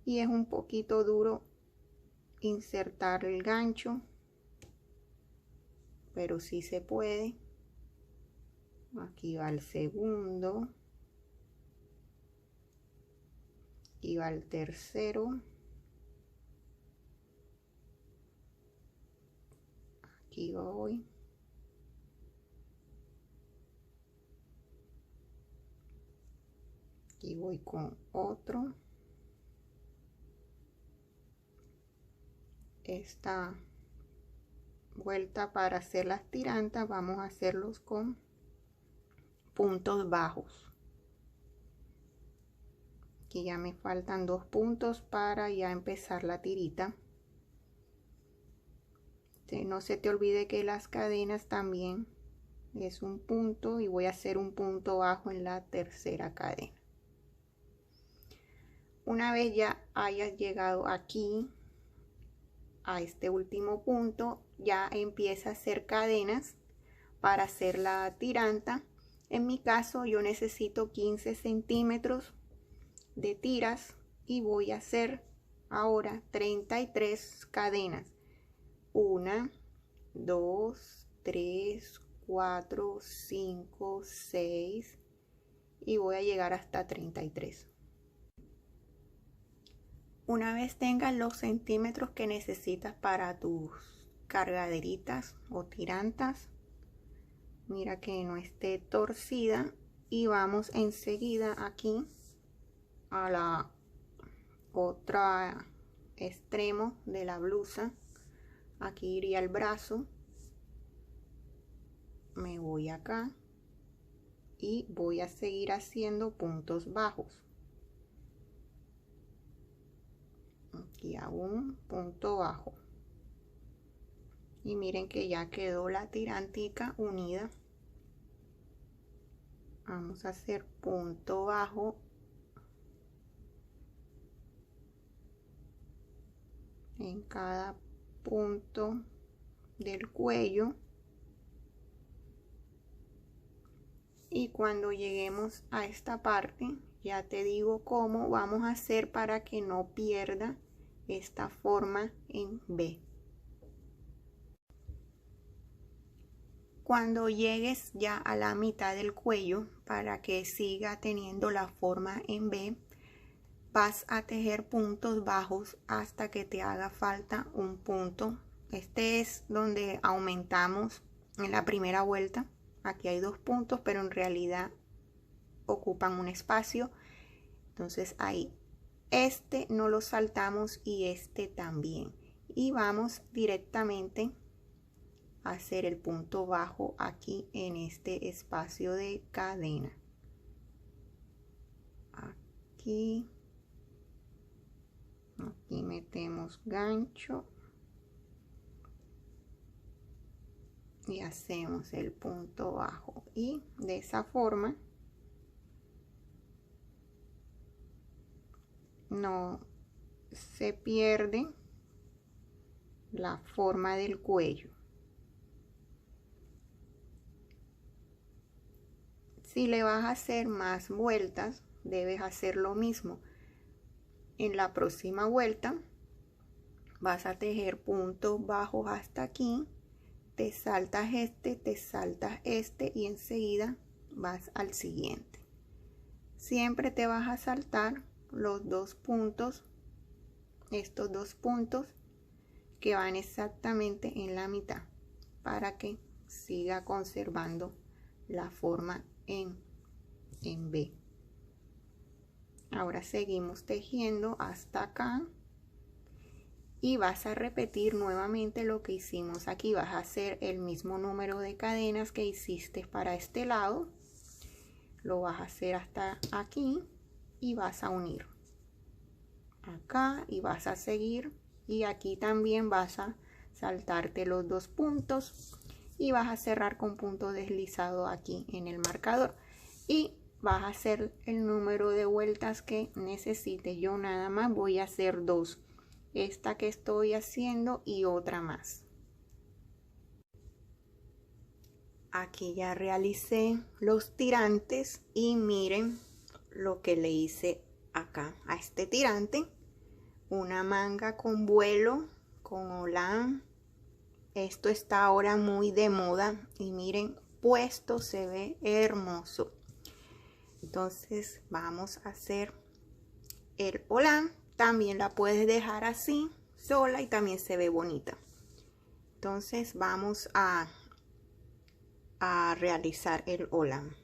y es un poquito duro insertar el gancho, pero sí se puede. Aquí va el segundo, aquí va el tercero, aquí voy, aquí voy con otro. Esta vuelta para hacer las tirantas vamos a hacerlos con puntos bajos. Aquí ya me faltan 2 puntos para ya empezar la tirita. No se te olvide que las cadenas también es un punto y voy a hacer un punto bajo en la tercera cadena. Una vez ya hayas llegado aquí a este último punto, ya empieza a hacer cadenas para hacer la tiranta. En mi caso yo necesito 15 centímetros de tiras y voy a hacer ahora 33 cadenas. 1, 2, 3, 4, 5, 6 y voy a llegar hasta 33. Una vez tengas los centímetros que necesitas para tus cargaderitas o tirantas, mira que no esté torcida, y vamos enseguida aquí a la otra extremo de la blusa. Aquí iría el brazo, me voy acá y voy a seguir haciendo puntos bajos. Aquí hago un punto bajo, Y miren que ya quedó la tirantica unida. Vamos a hacer punto bajo en cada punto del cuello. Y cuando lleguemos a esta parte, ya te digo cómo vamos a hacer para que no pierda esta forma en V. Cuando llegues ya a la mitad del cuello, para que siga teniendo la forma en V, vas a tejer puntos bajos hasta que te haga falta un punto. Este es donde aumentamos en la primera vuelta. Aquí hay 2 puntos, pero en realidad ocupan un espacio. Entonces ahí este no lo saltamos y este también. Y vamos directamente a hacer el punto bajo aquí en este espacio de cadena. Aquí metemos gancho y hacemos el punto bajo, y de esa forma no se pierde la forma del cuello. Si le vas a hacer más vueltas, debes hacer lo mismo. En la próxima vuelta vas a tejer puntos bajos hasta aquí, te saltas este y enseguida vas al siguiente. Siempre te vas a saltar los 2 puntos, estos 2 puntos que van exactamente en la mitad, para que siga conservando la forma en V. Ahora seguimos tejiendo hasta acá y vas a repetir nuevamente lo que hicimos aquí. Vas a hacer el mismo número de cadenas que hiciste para este lado, lo vas a hacer hasta aquí y vas a unir acá y vas a seguir, y aquí también vas a saltarte los 2 puntos y vas a cerrar con punto deslizado aquí en el marcador, y vas a hacer el número de vueltas que necesites. Yo nada más voy a hacer 2, esta que estoy haciendo y otra más. Aquí ya realicé los tirantes y miren lo que le hice acá a este tirante. Una manga con vuelo, con holán. Esto está ahora muy de moda y miren, puesto se ve hermoso. Entonces vamos a hacer el holán. También la puedes dejar así sola y también se ve bonita. Entonces vamos a realizar el holán.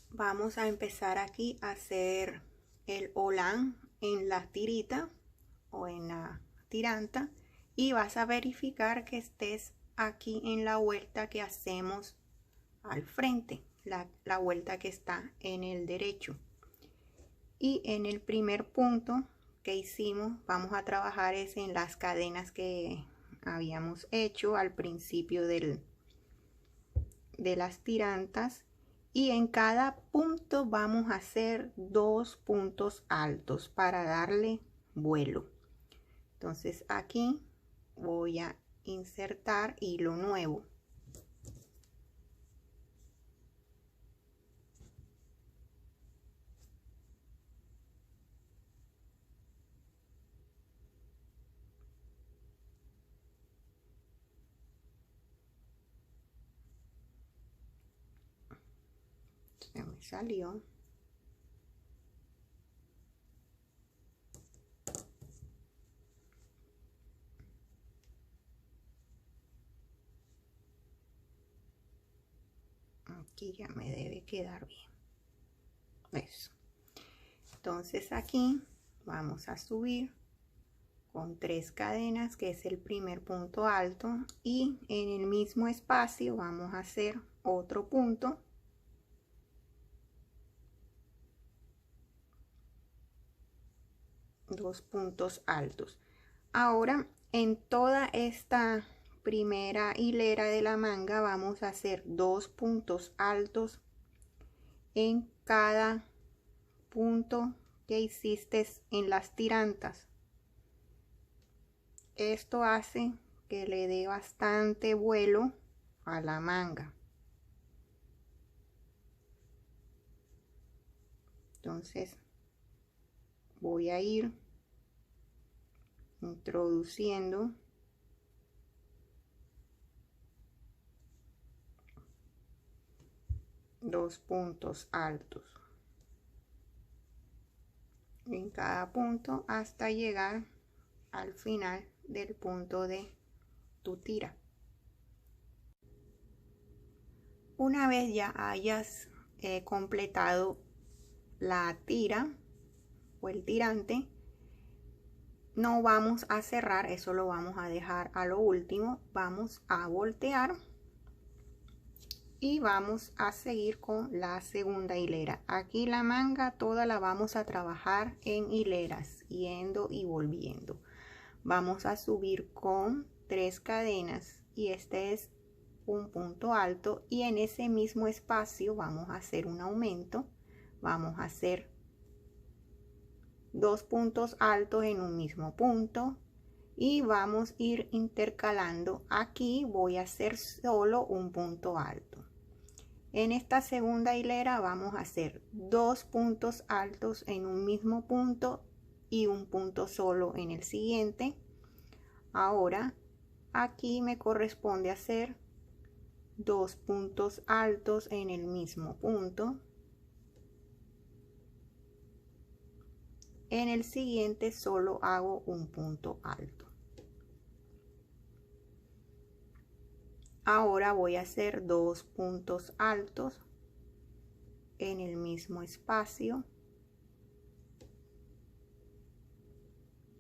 Vamos a empezar aquí a hacer el holán en la tirita o en la tiranta, y vas a verificar que estés aquí en la vuelta que hacemos al frente, la vuelta que está en el derecho. Y en el primer punto que hicimos vamos a trabajar es en las cadenas que habíamos hecho al principio de las tirantas, y en cada punto vamos a hacer 2 puntos altos para darle vuelo. Entonces aquí voy a insertar hilo nuevo. Se me salió. Aquí ya me debe quedar bien. Eso. Entonces aquí vamos a subir con 3 cadenas, que es el primer punto alto, y en el mismo espacio vamos a hacer otro punto. Dos puntos altos. Ahora En toda esta primera hilera de la manga vamos a hacer 2 puntos altos en cada punto que hiciste en las tirantas. Esto hace que le dé bastante vuelo a la manga. Entonces voy a ir introduciendo dos puntos altos en cada punto hasta llegar al final del punto de tu tira. Una vez ya hayas completado la tira o el tirante, no vamos a cerrar, eso lo vamos a dejar a lo último. Vamos a voltear y vamos a seguir con la segunda hilera. Aquí la manga toda la vamos a trabajar en hileras, yendo y volviendo. Vamos a subir con 3 cadenas y este es un punto alto, y en ese mismo espacio vamos a hacer un aumento. Vamos a hacer 2 puntos altos en un mismo punto y vamos a ir intercalando. Aquí voy a hacer solo un punto alto. En esta segunda hilera vamos a hacer 2 puntos altos en un mismo punto y un punto solo en el siguiente. Ahora aquí me corresponde hacer 2 puntos altos en el mismo punto. En el siguiente solo hago un punto alto. Ahora voy a hacer 2 puntos altos en el mismo espacio.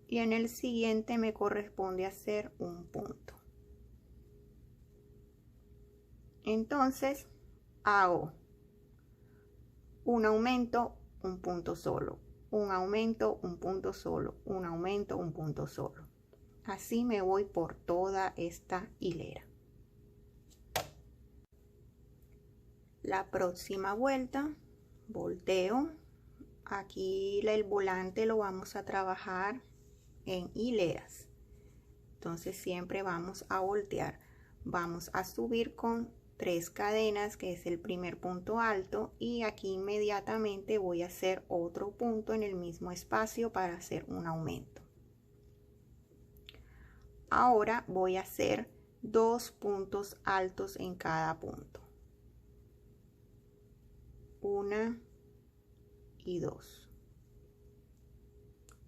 Y en el siguiente me corresponde hacer un punto. Entonces hago un aumento, un punto solo, un aumento, un punto solo, un aumento, un punto solo. Así me voy por toda esta hilera. La próxima vuelta volteo. Aquí el volante lo vamos a trabajar en hileras. Entonces siempre vamos a voltear. Vamos a subir con 3 cadenas, que es el primer punto alto, y aquí inmediatamente voy a hacer otro punto en el mismo espacio para hacer un aumento. Ahora voy a hacer 2 puntos altos en cada punto. 1 y 2.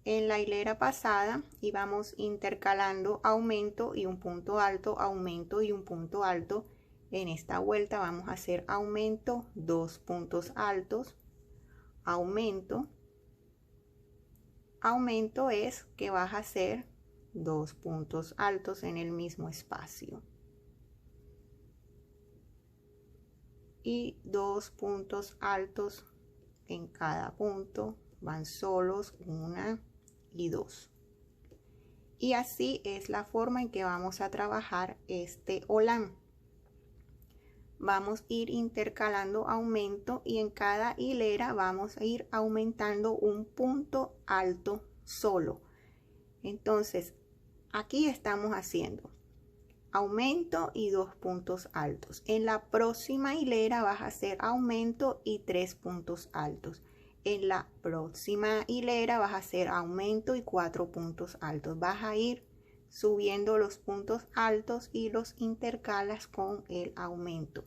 En la hilera pasada íbamos intercalando aumento y un punto alto, aumento y un punto alto. En esta vuelta vamos a hacer aumento, 2 puntos altos, aumento. Aumento es que vas a hacer 2 puntos altos en el mismo espacio. Y 2 puntos altos en cada punto, van solos 1 y 2. Y así es la forma en que vamos a trabajar este holán. Vamos a ir intercalando aumento y en cada hilera vamos a ir aumentando un punto alto solo. Entonces aquí estamos haciendo aumento y 2 puntos altos. En la próxima hilera vas a hacer aumento y 3 puntos altos. En la próxima hilera vas a hacer aumento y 4 puntos altos. Vas a ir subiendo los puntos altos y los intercalas con el aumento.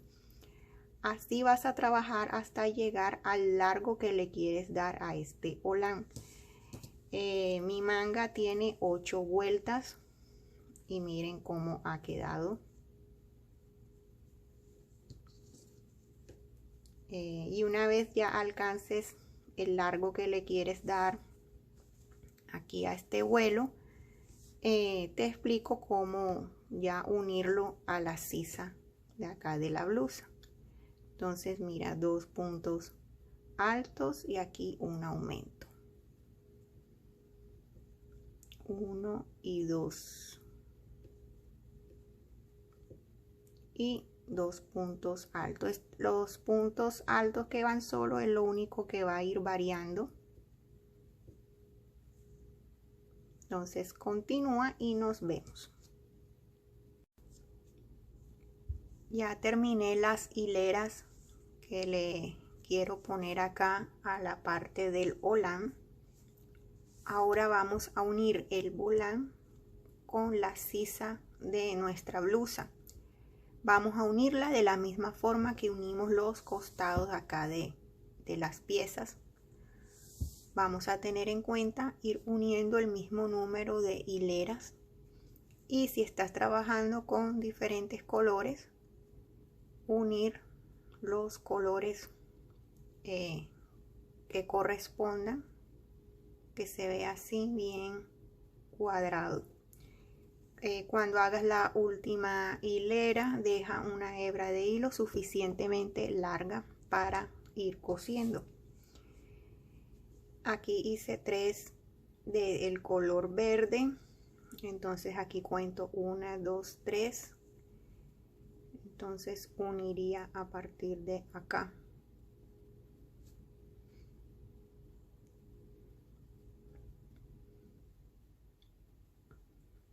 Así vas a trabajar hasta llegar al largo que le quieres dar a este holán. Mi manga tiene 8 vueltas y miren cómo ha quedado. Y una vez ya alcances el largo que le quieres dar aquí a este vuelo, te explico cómo ya unirlo a la sisa de acá de la blusa. Entonces mira, 2 puntos altos y aquí un aumento. 1 y 2. y 2 puntos altos. Los puntos altos que van solo es lo único que va a ir variando. Entonces continúa y nos vemos. Ya terminé las hileras que le quiero poner acá a la parte del volán. Ahora vamos a unir el volán con la sisa de nuestra blusa. Vamos a unirla de la misma forma que unimos los costados acá de las piezas. Vamos a tener en cuenta ir uniendo el mismo número de hileras, y si estás trabajando con diferentes colores, unir los colores que correspondan, que se vea así bien cuadrado. Cuando hagas la última hilera, deja una hebra de hilo suficientemente larga para ir cosiendo. Aquí hice 3 del color verde, entonces aquí cuento 1, 2, 3. Entonces uniría a partir de acá.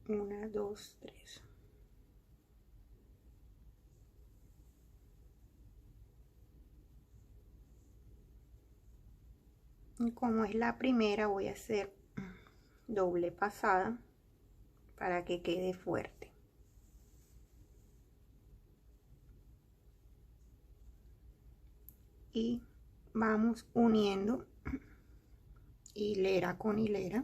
Una, dos, tres. Y como es la primera, voy a hacer doble pasada para que quede fuerte. Y vamos uniendo hilera con hilera.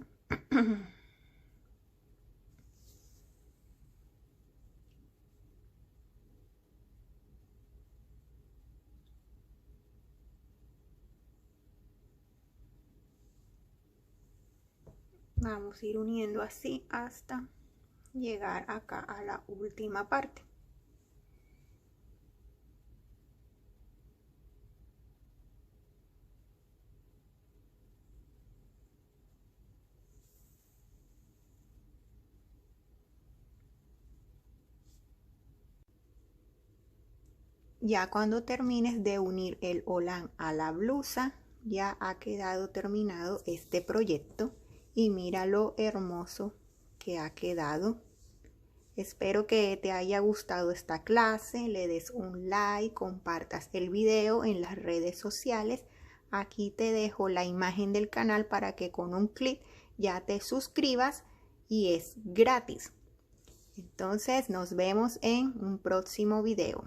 Vamos a ir uniendo así hasta llegar acá a la última parte. Ya cuando termines de unir el volán a la blusa, ya ha quedado terminado este proyecto, y mira lo hermoso que ha quedado. Espero que te haya gustado esta clase, le des un like, compartas el video en las redes sociales. Aquí te dejo la imagen del canal para que con un clic ya te suscribas, y es gratis. Entonces nos vemos en un próximo video.